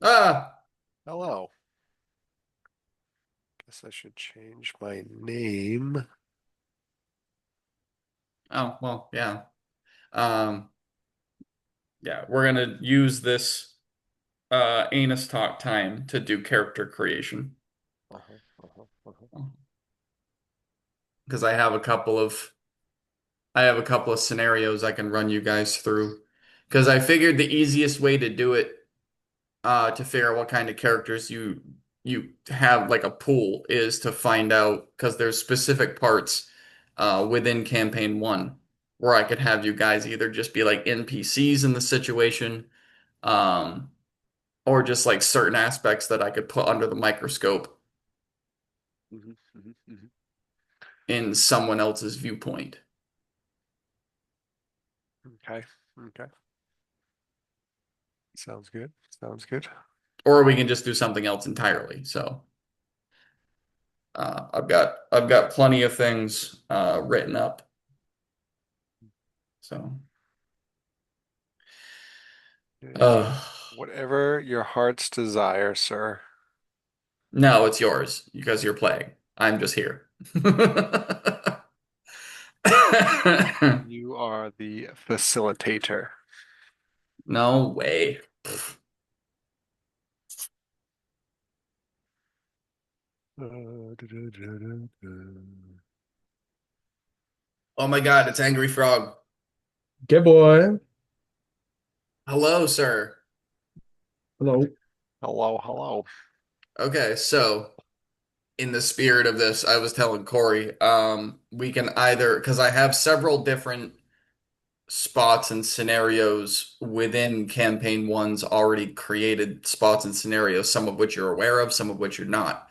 Ah, Hello. Guess I should change my name. oh, well, yeah. Um, yeah, we're gonna use this anus talk time to do character creation Uh-huh, uh-huh, uh-huh. because I have a couple of scenarios I can run you guys through because I figured the easiest way to do it to figure out what kind of characters you have like a pool is to find out because there's specific parts within campaign one where I could have you guys either just be like NPCs in the situation, um, or just like certain aspects that I could put under the microscope Mhm, mhm, mhm. in someone else's viewpoint. Okay, okay. Sounds good. Sounds good. Or we can just do something else entirely. So I've got plenty of things written up. So Okay. uh Whatever your heart's desire, sir. no, it's yours because you're playing. I'm just here. You are the facilitator. No way. Oh my God, it's Angry Frog. Good boy. Hello, sir. Hello. Hello, hello. Okay, so in the spirit of this, I was telling Corey, we can either, because I have several different spots and scenarios within campaign one's already created spots and scenarios, some of which you're aware of, some of which you're not,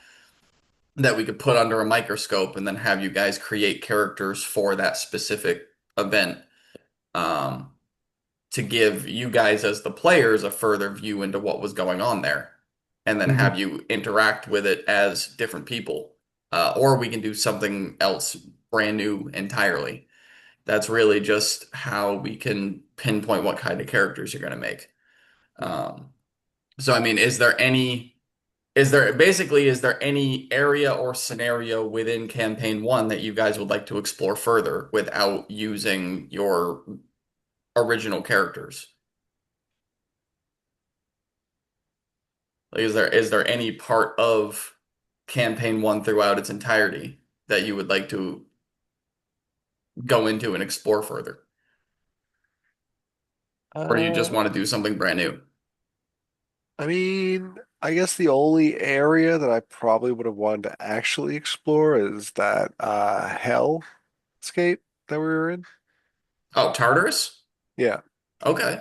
that we could put under a microscope and then have you guys create characters for that specific event, um, to give you guys as the players a further view into what was going on there, and then hmm have you interact with it as different people. Or we can do something else brand new entirely. That's really just how we can pinpoint what kind of characters you're going to make. Um, so, I mean, is there any area or scenario within campaign one that you guys would like to explore further without using your original characters? Like, is there any part of campaign one throughout its entirety that you would like to go into and explore further? Or do you just Uh, want to do something brand new? I mean, I guess the only area that I probably would have wanted to actually explore is that hellscape that we were in. Oh, Tartarus? Yeah. Okay.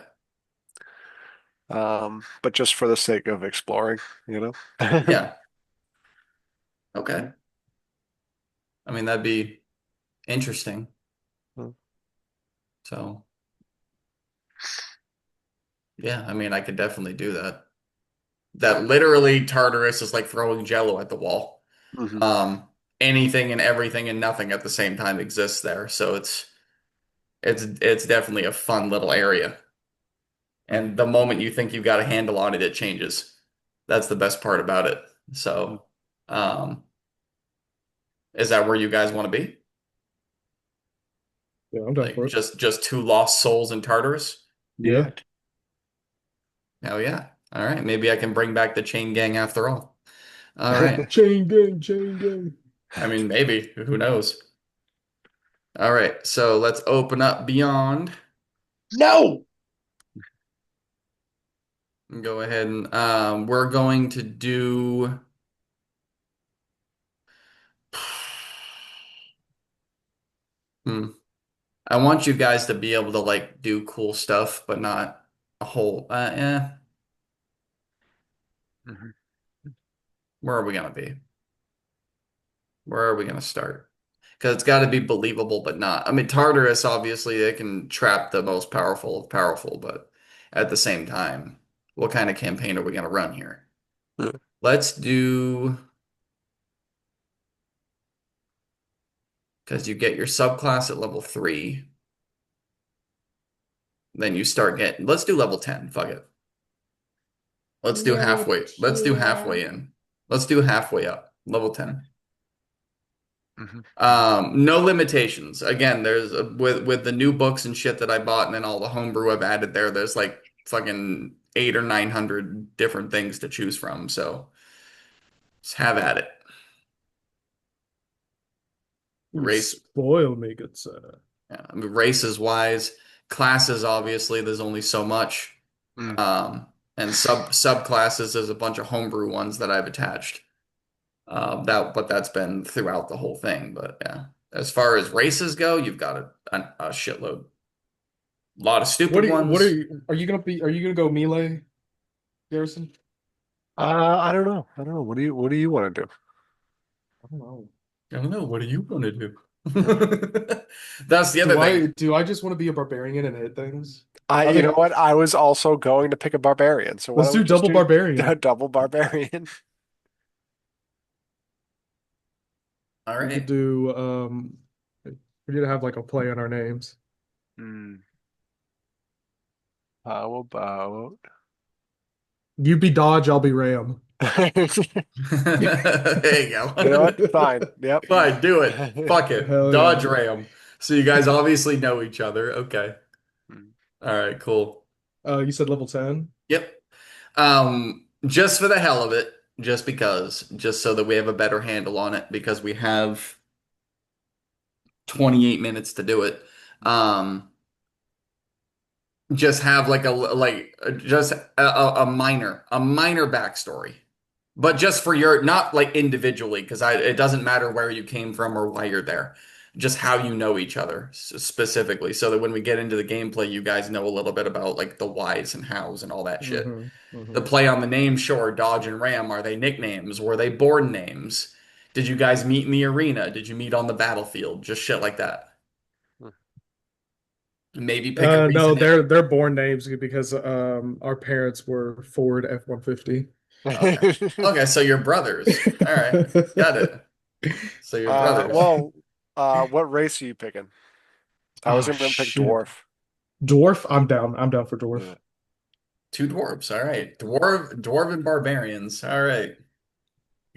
But just for the sake of exploring, you know? Yeah. Okay. I mean, that'd be interesting. So, yeah, I mean, I could definitely do that. That literally Tartarus is like throwing Jello at the wall. Hmm. Um, Anything and everything and nothing at the same time exists there. So it's definitely a fun little area. And the moment you think you've got a handle on it, it changes. That's the best part about it. Hmm. So, um, is that where you guys want to be? Yeah, I'm down Like for it. just two lost souls in Tartarus? Yeah. Yeah. Hell yeah. All right. Maybe I can bring back the chain gang after all. All right. Chain gang, chain gang. I mean, maybe. Who knows? All right. So let's open up Beyond No! and go ahead and we're going to do. Hmm. I want you guys to be able to like do cool stuff, but not a whole. Yeah. Mhm. Where are we gonna be? Where are we gonna start? Because it's got to be believable, but not. I mean, Tartarus, obviously, they can trap the most powerful of powerful, but at the same time, what kind of campaign are we gonna run here? Let's do, because you get your subclass at level 3, then you start getting, let's do level 10. Fuck it. Let's do Never halfway. Let's do halfway try. in. Let's do halfway up. Level 10. Mhm, mhm. No limitations. Again, there's with the new books and shit that I bought and then all the homebrew I've added there, there's like fucking 800 or 900 different things to choose from. So just have at it. You Race, spoil me, good sir. yeah, I mean, races wise, classes obviously there's only so much. Mm. And subclasses there's a bunch of homebrew ones that I've attached. But that's been throughout the whole thing. But yeah, as far as races go, you've got a shitload. A lot of stupid What are ones. you are you gonna go melee, Garrison? I don't know. I don't know. What do you want to do? I don't know. I don't know. What do you want to do? That's the other Do thing. I just want to be a barbarian and hit things? I You think know what? I was also going to pick a barbarian, so why let's don't we do just double do a barbarian. double barbarian? All We could right. do we need to have like a play on our names. Hmm. How about? You be Dodge, I'll be Ram. There you You know go. what? Fine. Yep. Fine, do it. Fuck it. Hell Dodge yeah. Ram. So you guys obviously know each other. Okay. All right, cool. You said level 10? Yep. Just for the hell of it, just because, just so that we have a better handle on it, because we have 28 minutes to do it. Um, just have like just a minor backstory, but just for your not like individually, because I it doesn't matter where you came from or why you're there. Just how you know each other specifically, so that when we get into the gameplay, you guys know a little bit about like the whys and hows and all that shit. Mm-hmm. The Mm-hmm. play on the name, sure, Dodge and Ram, are they nicknames? Were they born names? Did you guys meet in the arena? Did you meet on the battlefield? Just shit like that. Maybe pick a No, reason it. they're born names because our parents were Ford F-150. Okay. Okay, so you're brothers. All right. Got it. So you're brothers. Well, what race are you picking? I was Oh gonna pick shit. dwarf. Dwarf, I'm down. I'm down for dwarf. Yeah. Two dwarves. All right. Dwarven barbarians. All right.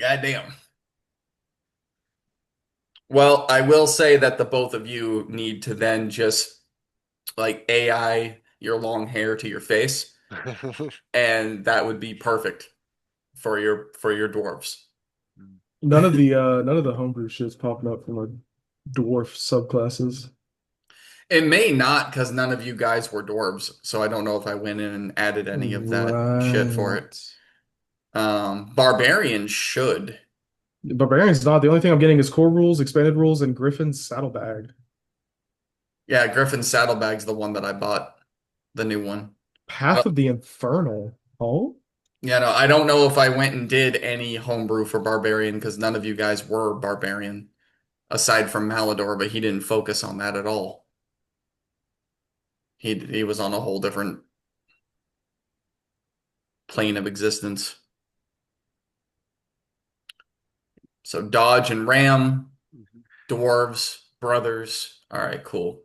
Goddamn. Well, I will say that the both of you need to then just like AI your long hair to your face, and that would be perfect for your dwarves. None of the homebrew shit's popping up from our dwarf subclasses. It may not because none of you guys were dwarves, so I don't know if I went in and added any of that shit for it. Right. Barbarian should. Barbarian's not. The only thing I'm getting is core rules, expanded rules, and Griffin's saddlebag. Yeah, Griffin's Saddlebag's the one that I bought, the new one. Path of the Infernal. Oh? Yeah, no, I don't know if I went and did any homebrew for Barbarian because none of you guys were Barbarian aside from Malador, but he didn't focus on that at all. He was on a whole different plane of existence. So Dodge and Ram, dwarves, brothers. All right, cool.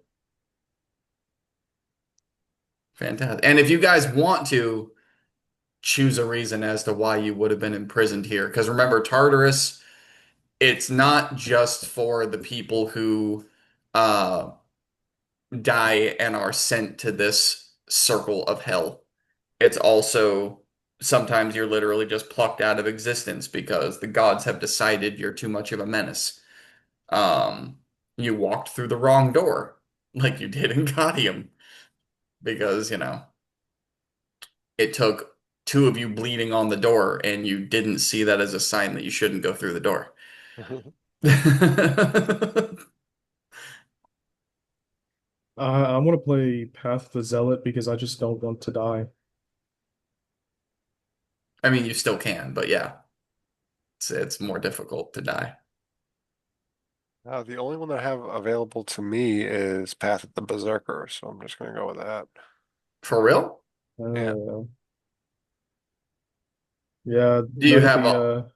Fantastic. And if you guys want to choose a reason as to why you would have been imprisoned here, because remember, Tartarus, it's not just for the people who uh die and are sent to this circle of hell. It's also sometimes you're literally just plucked out of existence because the gods have decided you're too much of a menace. Um, you walked through the wrong door, like you did in Gaudium, because, it took two of you bleeding on the door, and you didn't see that as a sign that you shouldn't go through the door. I want to play Path of the Zealot because I just don't want to die. I mean, you still can, but yeah, it's more difficult to die. The only one that I have available to me is Path of the Berserker, so I'm just gonna go with that. For real? Yeah. Uh, yeah, Do you none of have the all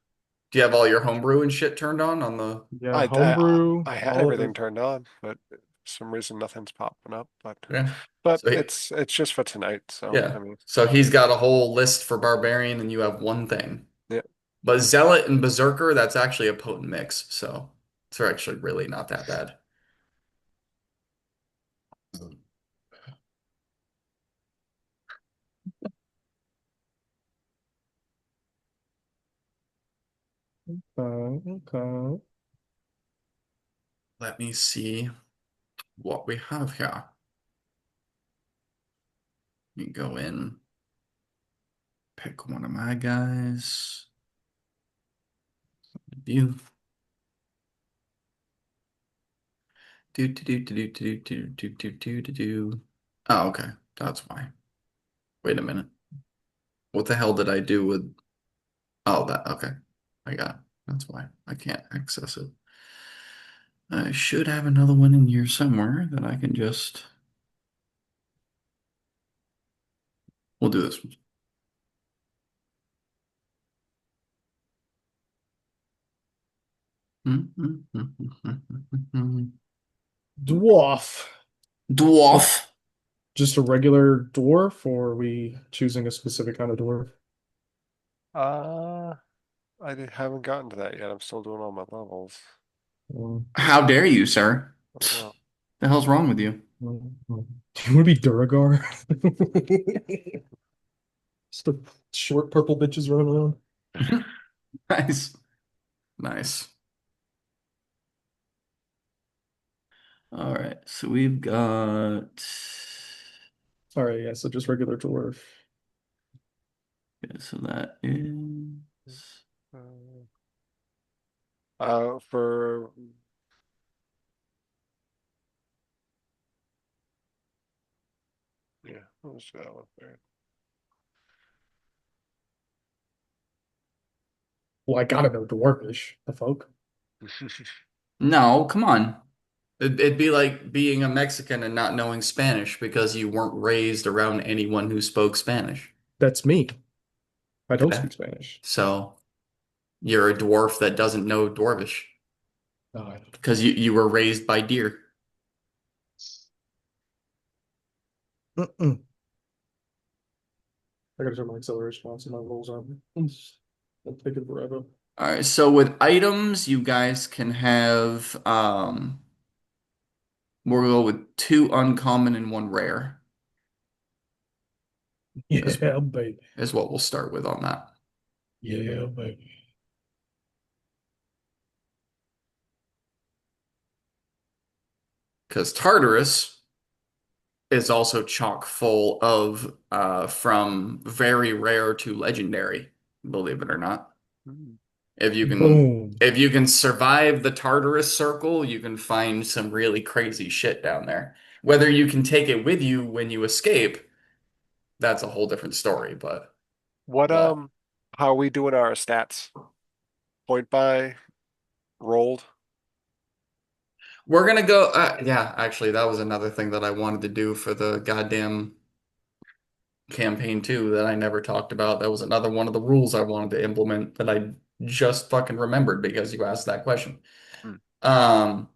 do you have all your homebrew and shit turned on the yeah, I homebrew, I had all of everything it. turned on, but for some reason nothing's popping up. But yeah. But So it's just for tonight, so yeah. I mean, So he's got a whole list for barbarian, and you have one thing. yeah. But zealot and berserker, that's actually a potent mix. So it's actually really not that bad. Okay. Let me see what we have here. You go in, pick one of my guys. View. Do. Oh, okay. That's why. Wait a minute. What the hell did I do with? Oh, that. Okay. I got it. That's why I can't access it. I should have another one in here somewhere that I can just. We'll do this one. Dwarf. Just Dwarf. just a regular dwarf, or are we choosing a specific kind of dwarf? Uh, haven't gotten to that yet. I'm still doing all my levels. How dare you, sir? Well, The hell's wrong with you? Do you want to be Duragar? Just the short purple bitches running around. Nice. Nice. All right. So we've got. All right, yeah, so just regular dwarf. Okay, so that is. for yeah, let's go that one there. Well, I gotta know dwarvish, the folk. No, come on. It'd be like being a Mexican and not knowing Spanish because you weren't raised around anyone who spoke Spanish. That's me. I don't Okay. speak Spanish. So you're a dwarf that doesn't know Dwarvish Oh, I because you were raised by deer. don't. Mm-mm. I gotta turn my acceleration on so my rolls on. It's taking forever. All right, so with items, you guys can have we'll go with two uncommon and one rare is Yeah, baby. is what we'll start with on that. Yeah, baby. Because Tartarus is also chock full of from very rare to legendary, believe it or not. Hmm. If you can Boom. if you can survive the Tartarus circle, you can find some really crazy shit down there. Whether you can take it with you when you escape, that's a whole different story, What but how are we doing our stats? Point by rolled. we're gonna go yeah, actually that was another thing that I wanted to do for the goddamn campaign too that I never talked about. That was another one of the rules I wanted to implement that I just fucking remembered because you asked that question. Hmm. Um,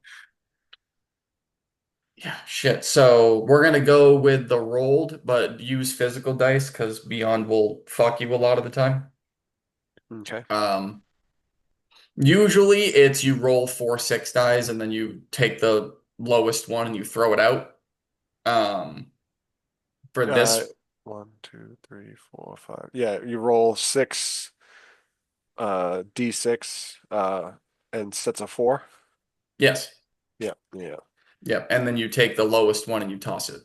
yeah, shit. So we're gonna go with the rolled, but use physical dice because Beyond will fuck you a lot of the time. Okay. Um, Usually it's you roll 4 6 dice and then you take the lowest one and you throw it out. Um, for Uh, this, 1, 2, 3, 4, 5. Yeah, you roll six D6 and sets of four. yes, Yeah, yeah. yep, and then you take the lowest one and you toss it.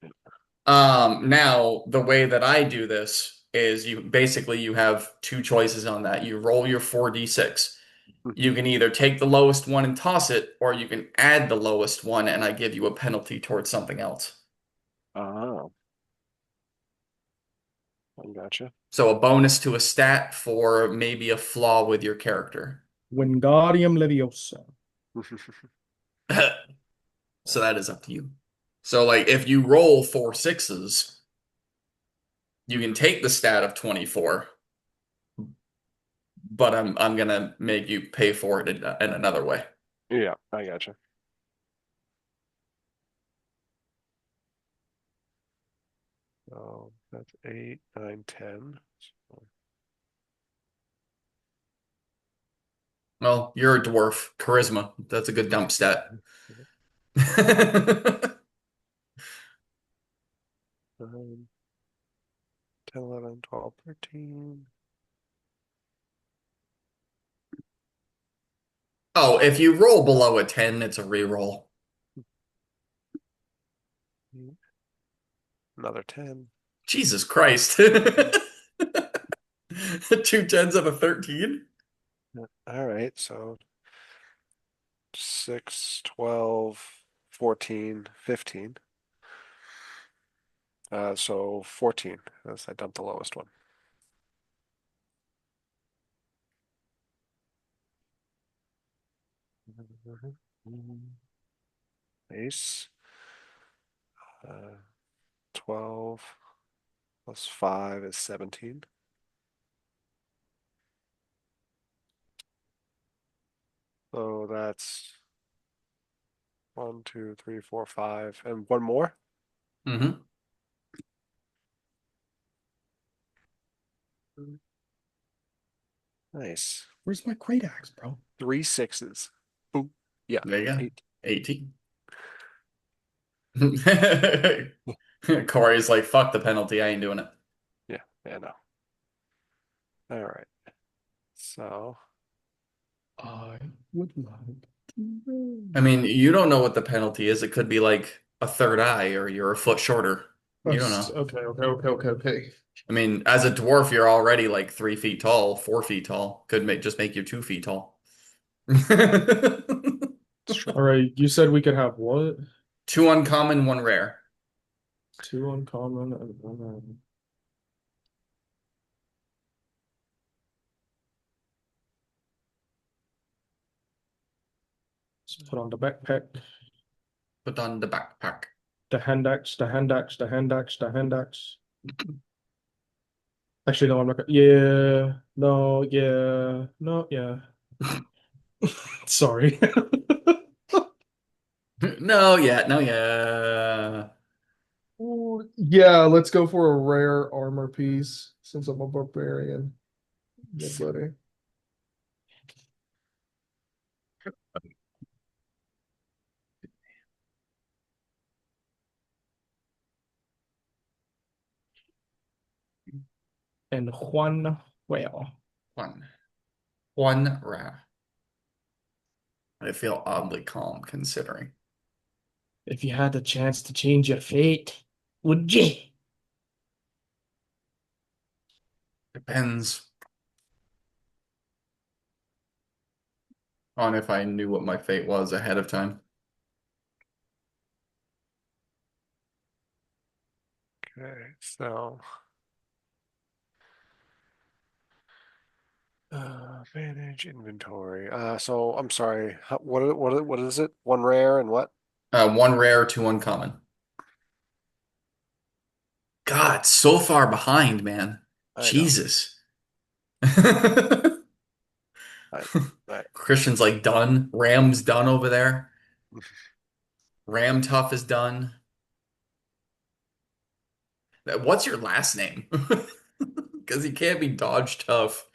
Yeah. Now the way that I do this is you have two choices on that. You roll your 4d6. Mhm. You can either take the lowest one and toss it, or you can add the lowest one and I give you a penalty towards something else. Oh, I gotcha. So a bonus to a stat for maybe a flaw with your character. Wingardium Leviosa. So that is up to you. So like if you roll 4 6s, you can take the stat of 24, but I'm gonna make you pay for it in another way. Yeah, I gotcha. So that's 8, 9, 10. So, Well, you're a dwarf. Charisma. That's a good dump stat. 9, 10, 11, 12, 13. Oh, if you roll below a 10, it's a reroll. Another 10. Jesus Christ. Two tens and a 13? All right, so 6, 12, 14, 15. So 14, as I dumped the lowest one. Ace. 12 plus 5 is 17. So that's 1, 2, 3, 4, 5, and one more. Mm-hmm. Nice. Where's my great axe, bro? 3 sixes. Boom. Yeah. There you go. 8. 18. Corey's like, fuck the penalty. I ain't doing it. Yeah. Yeah. No. All right. So I would like I to. mean, you don't know what the penalty is. It could be like a third eye or you're a foot shorter. You don't know. Okay, okay, okay, okay, okay. I mean, as a dwarf, you're already like 3 feet tall, 4 feet tall. Could make just make you 2 feet tall. All right, you said we could have what? Two uncommon, one rare. Two uncommon and one rare. Just put on the backpack, Put on the backpack. the hand axe, the hand axe, the hand axe, the hand axe. Actually, no, I'm not gonna. Yeah, no, yeah, no, yeah. Sorry. No, yeah, no, yeah. Ooh, yeah, let's go for a rare armor piece since I'm a barbarian. Yeah, buddy. And Juan, well, One. One rare. I feel oddly calm considering. if you had the chance to change your fate, would you? Depends on if I knew what my fate was ahead of time. okay. So manage inventory. So I'm sorry. What is it? One rare and what? One rare, two uncommon. God, so far behind, man. I know. Jesus. I, I Christian's like done. Ram's done over there. Ram Tuff is done. What's your last name? Because he can't be Dodge Tough.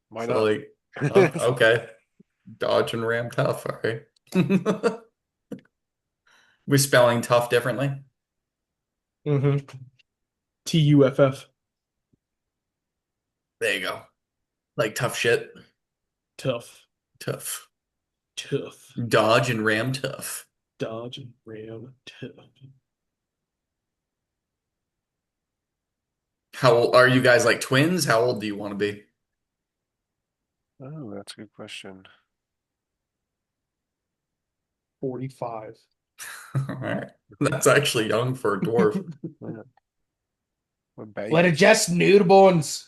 why So not? like, oh, okay. Dodge and Ram Tough. All right. We're spelling tough differently. Mm-hmm. TUFF. There you go. Like tough shit. Tough. Tough. Tough. Dodge and Ram Tough. Dodge and Ram. Tough. How old are you guys like twins? How old do you want to be? Oh, that's a good question. 45. All right. That's actually young for a dwarf. Yeah, we're Let it babies. just newborns.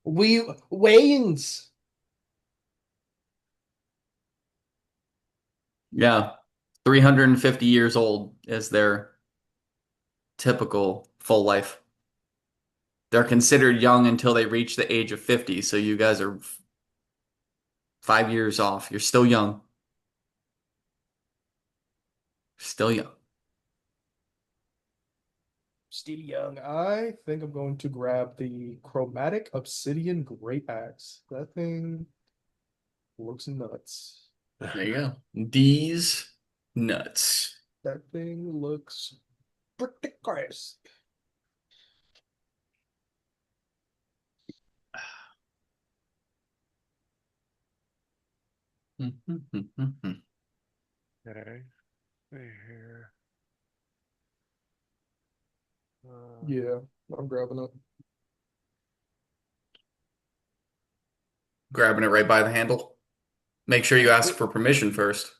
We Wayans. Yeah. 350 years old is their typical full life. They're considered young until they reach the age of 50. So you guys are 5 years off. You're still young. Still young. Still young. I think I'm going to grab the chromatic obsidian great axe. That thing looks nuts. There you go. D's nuts. That thing looks pretty crazy. Okay, see here. Yeah, I'm grabbing it. Grabbing it right by the handle. Make sure you ask for permission first.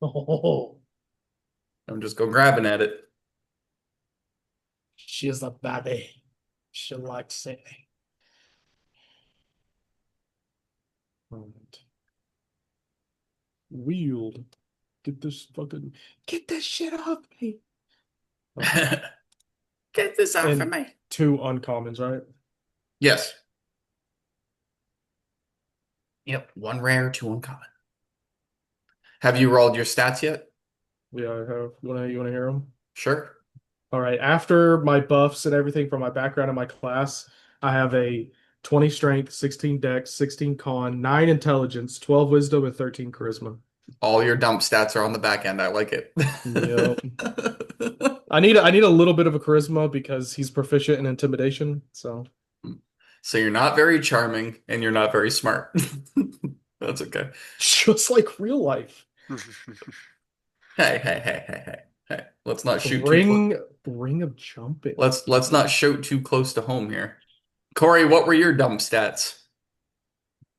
Oh, Don't just go grabbing at it. she's a baby. She likes it. Right. Wield. Get this shit off me. Okay. Get this off of And me. two uncommons, right? Yes. Yep. One rare, two uncommon. Have you rolled your stats yet? Yeah, I have. You wanna hear them? Sure. All right. After my buffs and everything from my background in my class, I have a 20 strength, 16 dex, 16 con, 9 intelligence, 12 wisdom, and 13 charisma. All your dump stats are on the back end. I like it. Yep. I need a little bit of a charisma because he's proficient in intimidation. So So you're not very charming and you're not very smart. That's okay. just like real life. Hey, hey, hey, hey, hey, hey. Let's not shoot too close. Ring of jumping. Let's not shoot too close to home here. Corey, what were your dump stats?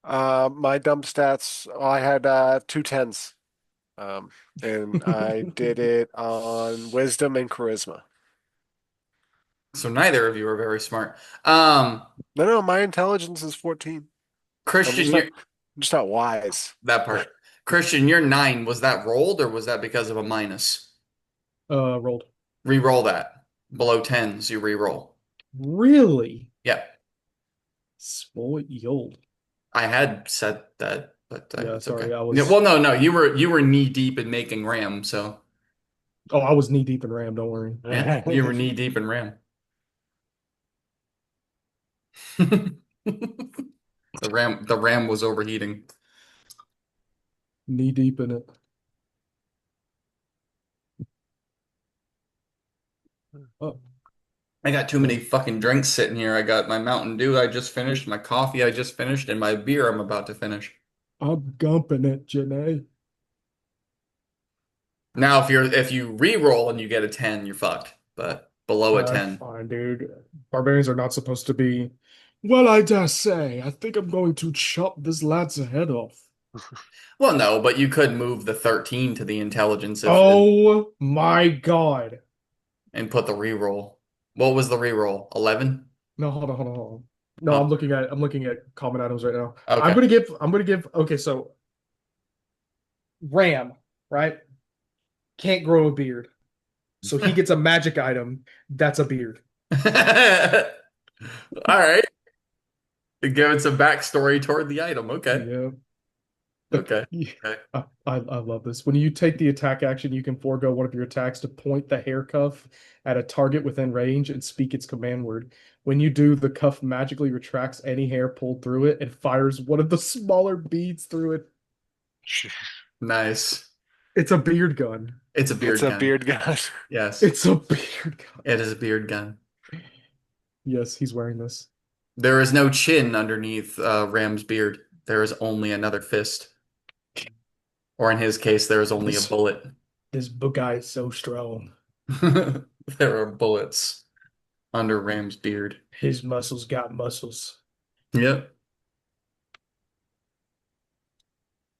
My dump stats, I had two tens. Um, and I did it on wisdom and charisma. So neither of you are very smart. No, no, my intelligence is 14. I'm Christian, just not, I'm just not wise. that part. Christian, your 9, was that rolled or was that because of a minus? Rolled. Re-roll that. Below 10s, you re-roll. Really? Yeah, Spoiled. I had said that, but Yeah, it's okay. sorry, I Yeah, was well, no, no, you were knee deep in making RAM, so oh, I was knee deep in RAM, don't worry. yeah, you were knee deep in RAM. The RAM was overheating. Knee deep in it. Oh, I got too many fucking drinks sitting here. I got my Mountain Dew I just finished, my coffee I just finished, and my beer I'm about to finish. I'm gumping it, Janae. Now, if you re-roll and you get a 10, you're fucked. But below a 10. Fine, dude. Barbarians are not supposed to be. Well, I dare say, I think I'm going to chop this lad's head off. Well, no, but you could move the 13 to the intelligence if Oh my God. and put the re-roll. What was the re-roll? 11? No, hold on. No, Oh, I'm looking at common items right now. okay. I'm gonna give okay, so Ram, right? Can't grow a beard. So he gets a magic item that's a beard. All right. Give it some backstory toward the item. Okay. Yeah. Okay. Yeah. Okay. I love this. When you take the attack action, you can forego one of your attacks to point the hair cuff at a target within range and speak its command word. When you do, the cuff magically retracts any hair pulled through it and fires one of the smaller beads through it. Nice. It's a beard gun. It's a It's beard a gun. beard gun. Yes, It's a beard gun. it is a beard gun. Yes, he's wearing this. There is no chin underneath Ram's beard. There is only another fist. Or in his case, there is only a This bullet. this book guy is so strong. There are bullets under Ram's beard. His muscles got muscles. Yep.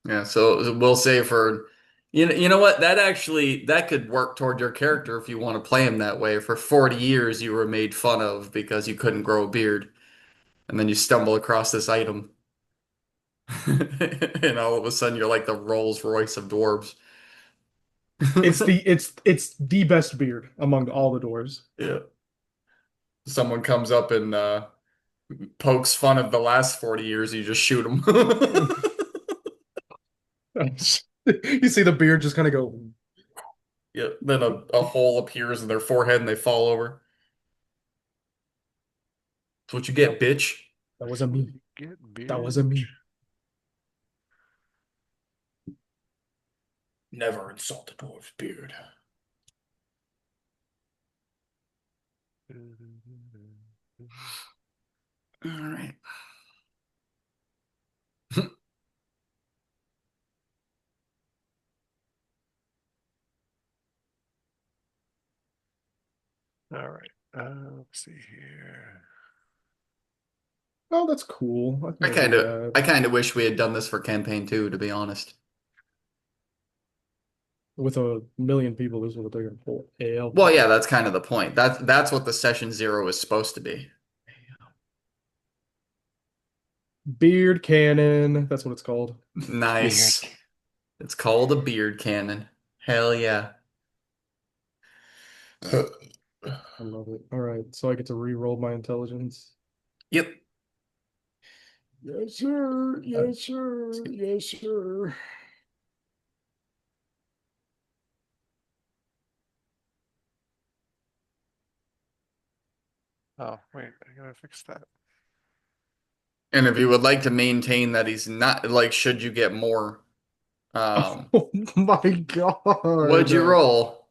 Yeah, so we'll say for you know what? That could work toward your character if you want to play him that way. For 40 years you were made fun of because you couldn't grow a beard, and then you stumble across this item. And all of a sudden you're like the Rolls Royce of dwarves. It's the best beard among all the dwarves. Yeah. Someone comes up and pokes fun of the last 40 years, you just shoot them. You see the beard just kind of go. Yeah, then a hole appears in their forehead and they fall over. what you That get, bitch. that was a me. Get That was a bitch. me. Never insult a dwarf's beard. All right. All right. Let's see here. Oh, that's cool. I can I live kind with of that. I kind of wish we had done this for campaign two, to be honest. With a million people, this is what they're gonna pull. Hell Well, yeah. yeah, that's kind of the point. That's what the session zero is supposed to be. Beard cannon. That's what it's called. Beard. Nice. It's called a beard cannon. Hell yeah. I love it. All right, so I get to re-roll my intelligence. Yep. Yes, sir. Yes, sir. Yes, sir. Oh, wait, I gotta fix that. And if you would like to maintain that he's not like, should you get more, Oh my what'd you God. roll?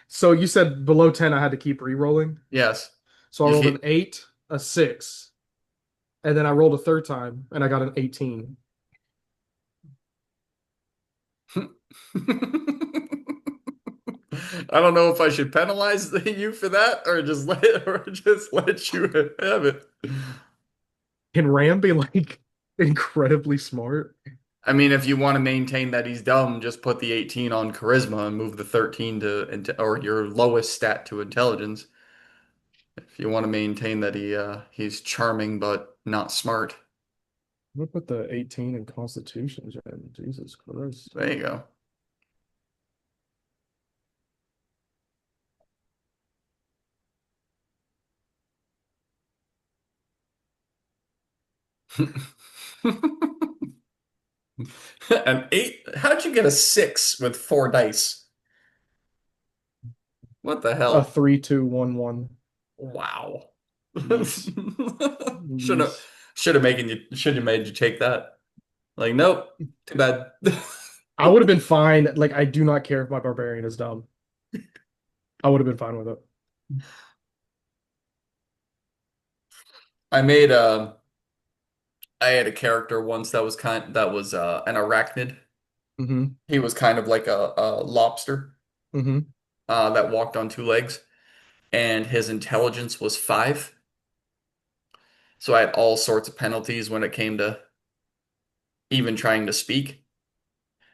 So you said below 10 I had to keep re-rolling. Yes. So I You rolled an keep 8, a 6, and then I rolled a third time and I got an 18. I don't know if I should penalize you for that or just let you have it. Can Ram be like incredibly smart? I mean, if you want to maintain that he's dumb, just put the 18 on charisma and move the 13 or your lowest stat to intelligence. If you want to maintain that he's charming but not smart, I'm gonna put the 18 in Constitution, Jen. Jesus Christ. there you go. An eight? How'd you get a six with four dice? What the A hell? 3-2-1-1. Wow. Yes. Should have Yes. should have made you take that. Like, nope. Too bad. I would have been fine. Like, I do not care if my barbarian is dumb. I would have been fine with it. I made I had a character once that was an arachnid. Mm-hmm. He was kind of like a lobster Mm-hmm. that walked on two legs, and his intelligence was five. So I had all sorts of penalties when it came to even trying to speak.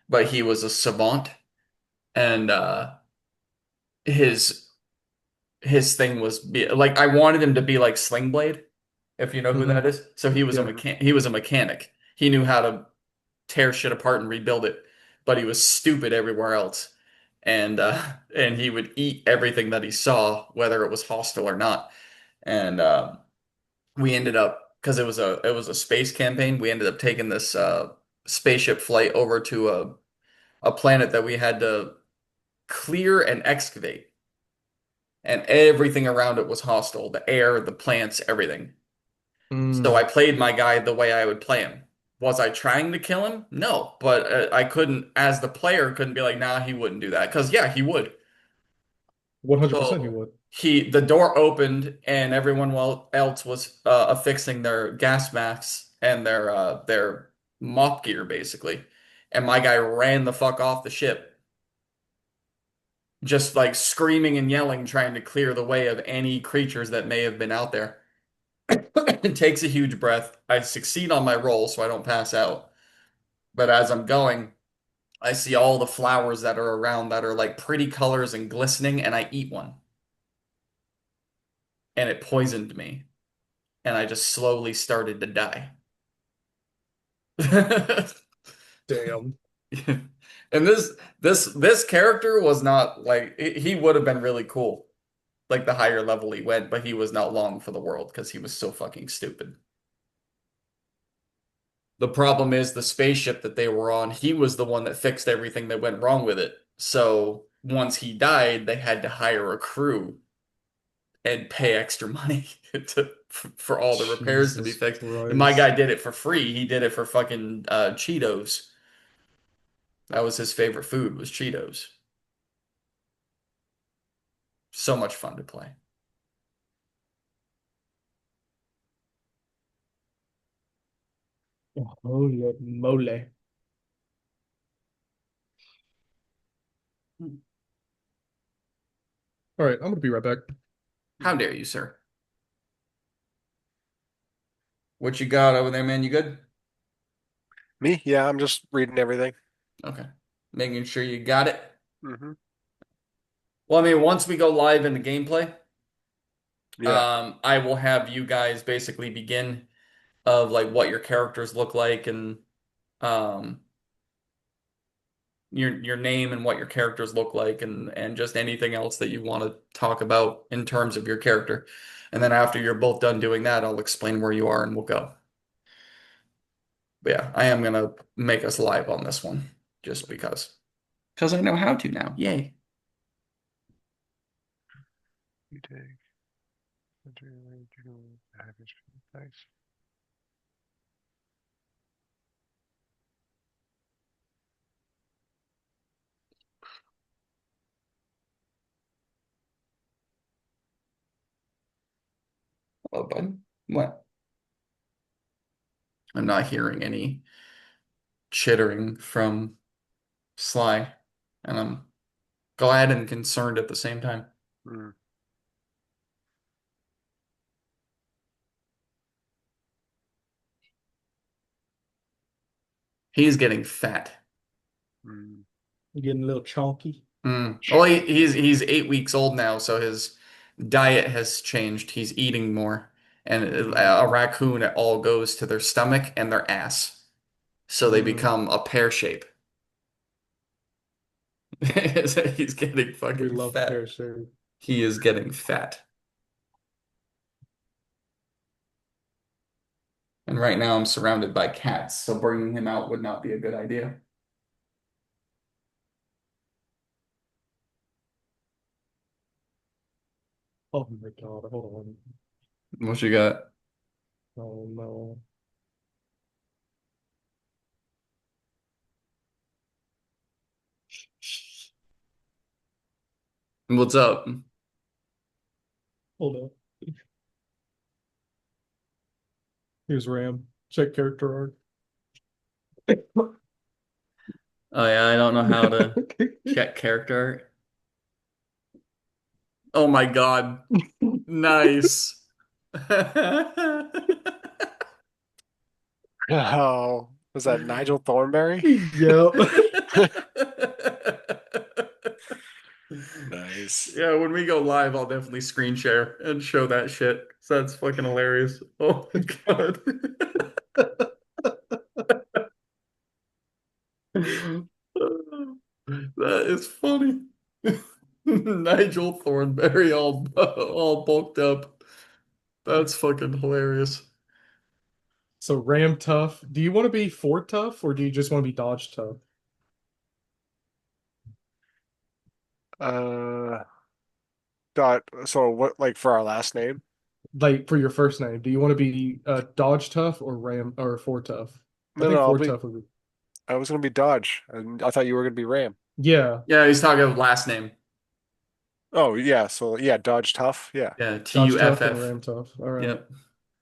But he was a savant, and his his thing was like I wanted him to be like Sling Blade, if you know who Mm-hmm. that is. So Yeah. he was a mechanic. He knew how to tear shit apart and rebuild it, but he was stupid everywhere else. And he would eat everything that he saw, whether it was hostile or not. And we ended up because it was a space campaign. We ended up taking this spaceship flight over to a planet that we had to clear and excavate, and everything around it was hostile. The air, the plants, everything. So I Mm. played my guy the way I would play him. Was I trying to kill him? No, but I couldn't, as the player, couldn't be like, nah, he wouldn't do that. Because yeah, he would. 100% he So would. the door opened and everyone else was affixing their gas masks and their mop gear basically. And my guy ran the fuck off the ship, just like screaming and yelling, trying to clear the way of any creatures that may have been out there. It takes a huge breath. I succeed on my roll so I don't pass out. But as I'm going, I see all the flowers that are around that are like pretty colors and glistening, and I eat one. And it poisoned me. And I just slowly started to die. Damn. And this character was not like he would have been really cool, like the higher level he went, but he was not long for the world because he was so fucking stupid. The problem is the spaceship that they were on, he was the one that fixed everything that went wrong with it. So once he died, they had to hire a crew and pay extra money for all the repairs to be Jesus fixed. And my guy Christ. did it for free. He did it for fucking Cheetos. That was his favorite food was Cheetos. So much fun to play. Holy moly. All right, I'm gonna be right back. How dare you, sir? What you got over there, man? You good? Me? Yeah, I'm just reading everything. Okay. Making sure you got it. Hmm. Well, I mean, once we go live in the gameplay, Yeah. I will have you guys basically begin of like what your characters look like and um your name and what your characters look like and just anything else that you want to talk about in terms of your character. And then after you're both done doing that, I'll explain where you are and we'll go. But yeah, I am gonna make us live on this one just because. Because I know how to now. Yay. You take. Thanks. Oh, bud. What? I'm not hearing any chittering from Sly, and I'm glad and concerned at the same time. Mm, He's getting fat. mm. You getting a little chonky. Mm. Well, he's 8 weeks old now, so his diet has changed. He's eating more, and a Mm. raccoon it all goes to their stomach and their ass, so they Mm, become a pear shape. He's getting we fucking love fat. pear shape. He is getting fat, and right now I'm surrounded by cats, so bringing him out would not be a good idea. Oh my God, hold on. What you got? Oh no. What's up? Hold on. Here's Ram. Check character arc. Oh yeah, I don't know how to check character. Oh my God. Nice. Oh, was that Nigel Thornberry? Yep. Nice. Yeah, when we go live, I'll definitely screen share and show that shit. So that's fucking hilarious. Oh my God. That is funny. Nigel Thornberry all bulked up. That's fucking hilarious. So Ram tough. Do you want to be Ford tough or do you just want to be Dodge tough? Uh, dot. So what? Like for our last name? Like for your first name, do you want to be Dodge tough or Ram or Ford tough? I No, no. think Ford tough would be. I was gonna be Dodge, and I thought you were gonna be Ram. Yeah, Yeah, he's talking about last name. Oh yeah. So yeah, Dodge Tough. Yeah. Yeah, Dodge tough and Tuff. Ram tough. All right. Yep.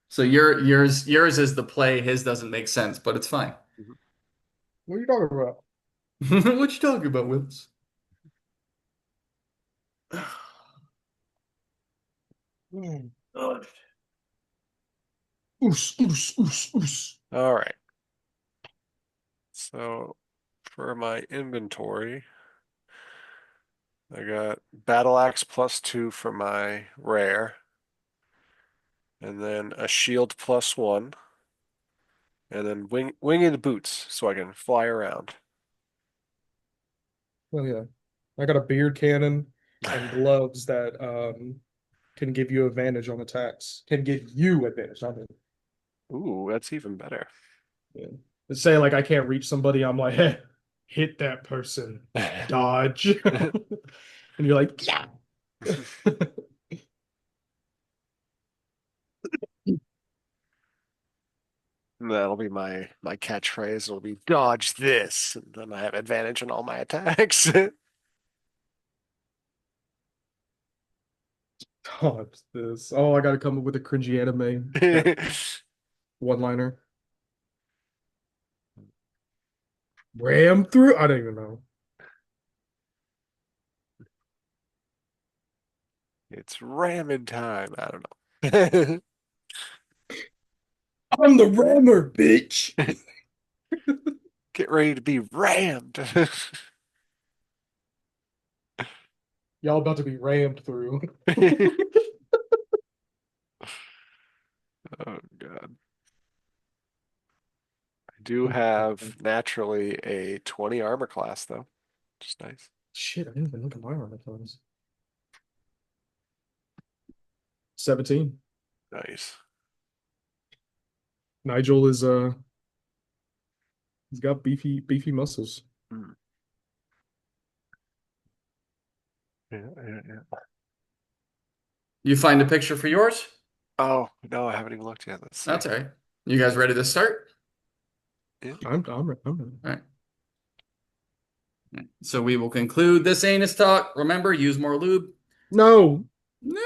So yours is the play, his doesn't make sense, but it's fine. Mhm. What are you talking about? What you talking about, Willis? Mm. God. Oos, oos, oos, oos. All right. So for my inventory, I got Battle Axe +2 for my rare, and then a shield +1, and then winged boots so I can fly around. Oh yeah. I got a beard cannon and gloves that can give you advantage on attacks. Can give you advantage. I mean, Ooh, that's even better. yeah. Let's say like I can't reach somebody, I'm like, hey, hit that person, dodge. And you're like, yeah. That'll be my catchphrase. It'll be dodge this, and then I have advantage on all my attacks. Times this. Oh, I gotta come up with a cringy anime one-liner. Ram through. I don't even know. It's ramming time. I don't know. I'm the rammer, bitch. Get ready to be rammed. Y'all about to be rammed through. Oh God. I do have naturally a 20 armor class though. Which is nice. Shit, I didn't even look at my armor class. 17. Nice. Nigel is he's got beefy muscles. Mm. Yeah, yeah, yeah. You find a picture for yours? Oh, no, I haven't even looked yet. Let's see. That's all right. You guys ready to start? Yeah. I'm ready. All right. So we will conclude this anus talk. Remember, use more lube. No. No.